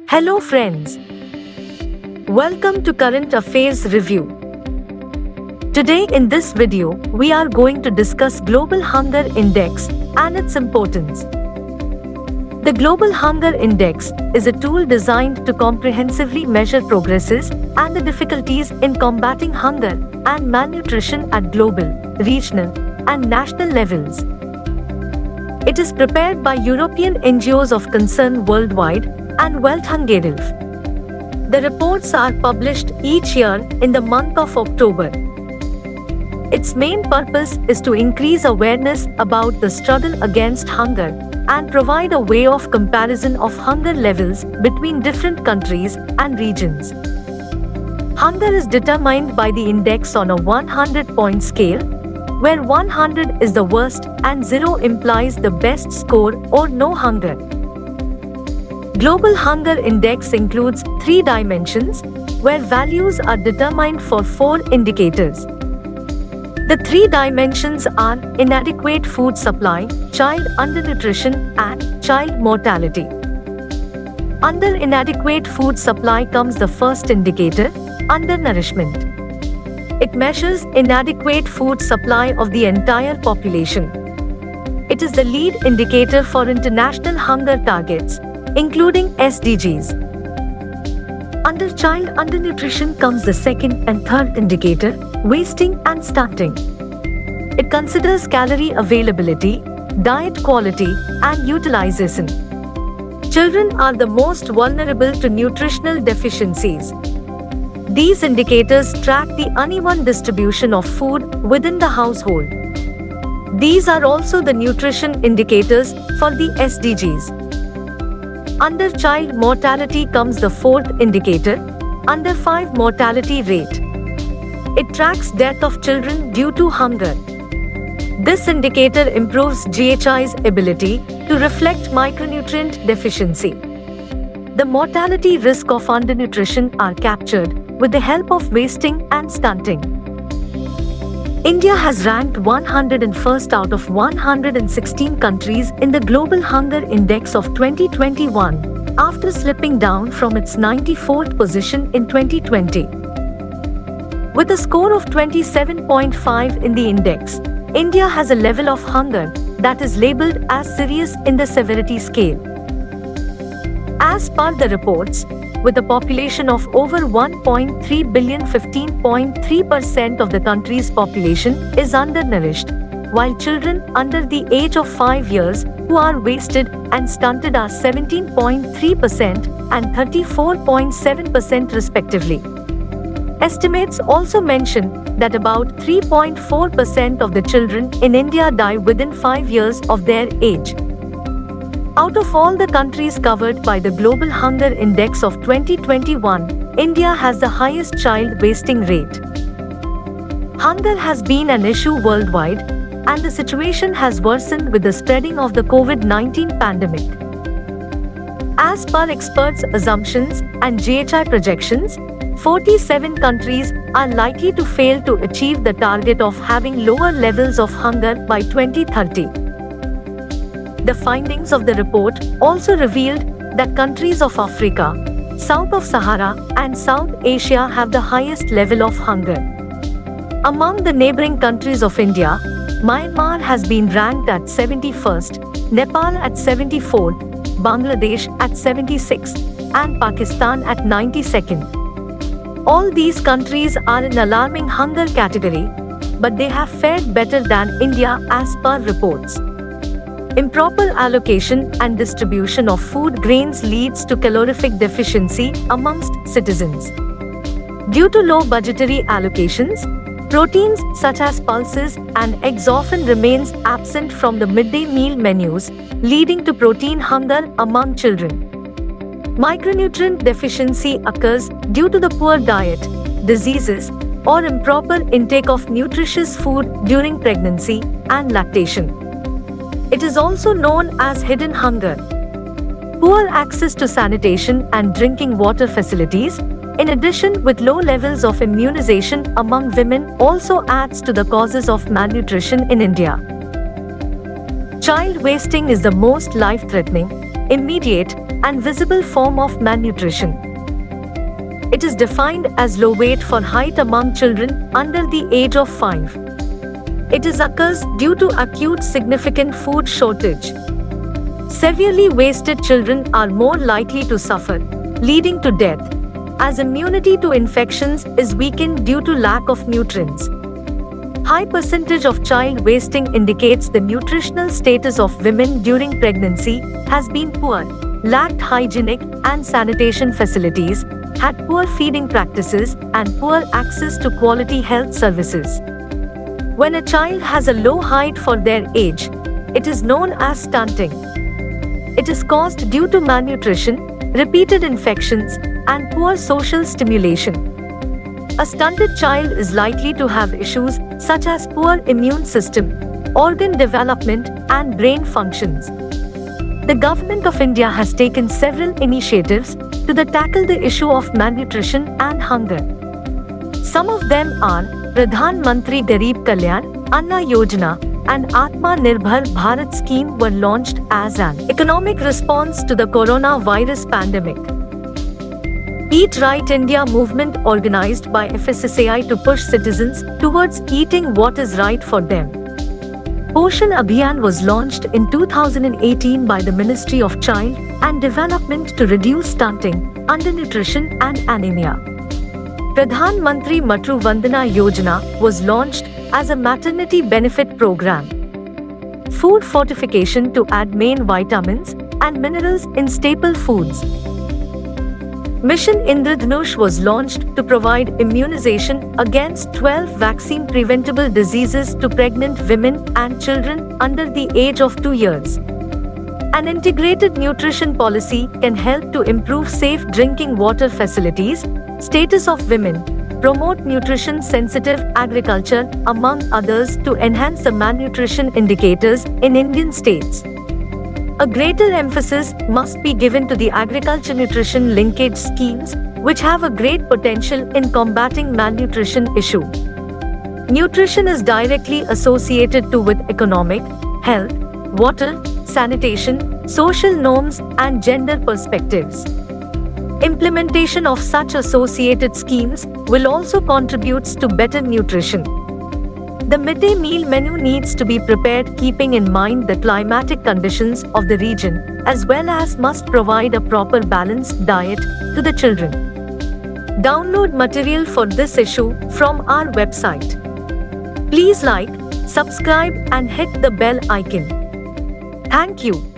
Hello friends. Welcome to Current Affairs Review. Today in this video, we are going to discuss Global Hunger Index and its importance. The Global Hunger Index is a tool designed to comprehensively measure progresses and the difficulties in combating hunger and malnutrition at global, regional, and national levels. It is prepared by European NGOs of concern worldwide and Welthungerhilfe. The reports are published each year in the month of October. Its main purpose is to increase awareness about the struggle against hunger and provide a way of comparison of hunger levels between different countries and regions. Hunger is determined by the index on a 100-point scale, where 100 is the worst and 0 implies the best score or no hunger. Global Hunger Index includes 3 dimensions, where values are determined for 4 indicators. The 3 dimensions are inadequate food supply, child undernutrition, and child mortality. Under inadequate food supply comes the first indicator, undernourishment. It measures inadequate food supply of the entire population. It is the lead indicator for international hunger targets, including SDGs. Under child undernutrition comes the second and third indicator, wasting and stunting. It considers calorie availability, diet quality, and utilization. Children are the most vulnerable to nutritional deficiencies. These indicators track the uneven distribution of food within the household. These are also the nutrition indicators for the SDGs. Under child mortality comes the fourth indicator, under 5 mortality rate. It tracks death of children due to hunger. This indicator improves GHI's ability to reflect micronutrient deficiency. The mortality risk of undernutrition are captured with the help of wasting and stunting. India has ranked 101st out of 116 countries in the Global Hunger Index of 2021, after slipping down from its 94th position in 2020. With a score of 27.5 in the index, India has a level of hunger that is labeled as serious in the severity scale. As per the reports, with a population of over 1.3 billion, 15.3% of the country's population is undernourished, while children under the age of 5 years who are wasted and stunted are 17.3% and 34.7% respectively. Estimates also mention that about 3.4% of the children in India die within 5 years of their age. Out of all the countries covered by the Global Hunger Index of 2021, India has the highest child wasting rate. Hunger has been an issue worldwide, and the situation has worsened with the spreading of the COVID-19 pandemic. As per experts' assumptions and GHI projections, 47 countries are likely to fail to achieve the target of having lower levels of hunger by 2030. The findings of the report also revealed that countries of Africa, south of Sahara, and South Asia have the highest level of hunger. Among the neighboring countries of India, Myanmar has been ranked at 71st, Nepal at 74th, Bangladesh at 76th, and Pakistan at 92nd. All these countries are in alarming hunger category, but they have fared better than India as per reports. Improper allocation and distribution of food grains leads to calorific deficiency amongst citizens. Due to low budgetary allocations, proteins such as pulses and eggs often remains absent from the midday meal menus, leading to protein hunger among children. Micronutrient deficiency occurs due to the poor diet, diseases, or improper intake of nutritious food during pregnancy and lactation. It is also known as hidden hunger. Poor access to sanitation and drinking water facilities, in addition with low levels of immunization among women, also adds to the causes of malnutrition in India. Child wasting is the most life-threatening, immediate, and visible form of malnutrition. It is defined as low weight for height among children under the age of 5. It occurs due to acute significant food shortage. Severely wasted children are more likely to suffer, leading to death, as immunity to infections is weakened due to lack of nutrients. High percentage of child wasting indicates the nutritional status of women during pregnancy has been poor, lacked hygienic and sanitation facilities, had poor feeding practices, and poor access to quality health services. When a child has a low height for their age, it is known as stunting. It is caused due to malnutrition, repeated infections, and poor social stimulation. A stunted child is likely to have issues such as poor immune system, organ development, and brain functions. The Government of India has taken several initiatives to tackle the issue of malnutrition and hunger. Some of them are Pradhan Mantri Garib Kalyan Anna Yojana and Atma Nirbhar Bharat scheme were launched as an economic response to the coronavirus pandemic. Eat Right India movement organized by FSSAI to push citizens towards eating what is right for them. Poshan Abhiyan was launched in 2018 by the Ministry of Child and Development to reduce stunting, undernutrition and anemia. Pradhan Mantri Matru Vandana Yojana was launched as a maternity benefit program. Food fortification to add main vitamins and minerals in staple foods. Mission Indradhanush was launched to provide immunization against 12 vaccine preventable diseases to pregnant women and children under the age of 2 years. An integrated nutrition policy can help to improve safe drinking water facilities, status of women, promote nutrition-sensitive agriculture, among others, to enhance the malnutrition indicators in Indian states. A greater emphasis must be given to the agriculture nutrition linkage schemes, which have a great potential in combating malnutrition issue. Nutrition is directly associated with economic, health, water, sanitation, social norms, and gender perspectives. Implementation of such associated schemes will also contribute to better nutrition. The midday meal menu needs to be prepared keeping in mind the climatic conditions of the region, as well as must provide a proper balanced diet to the children. Download material for this issue from our website. Please like, subscribe and hit the bell icon. Thank you.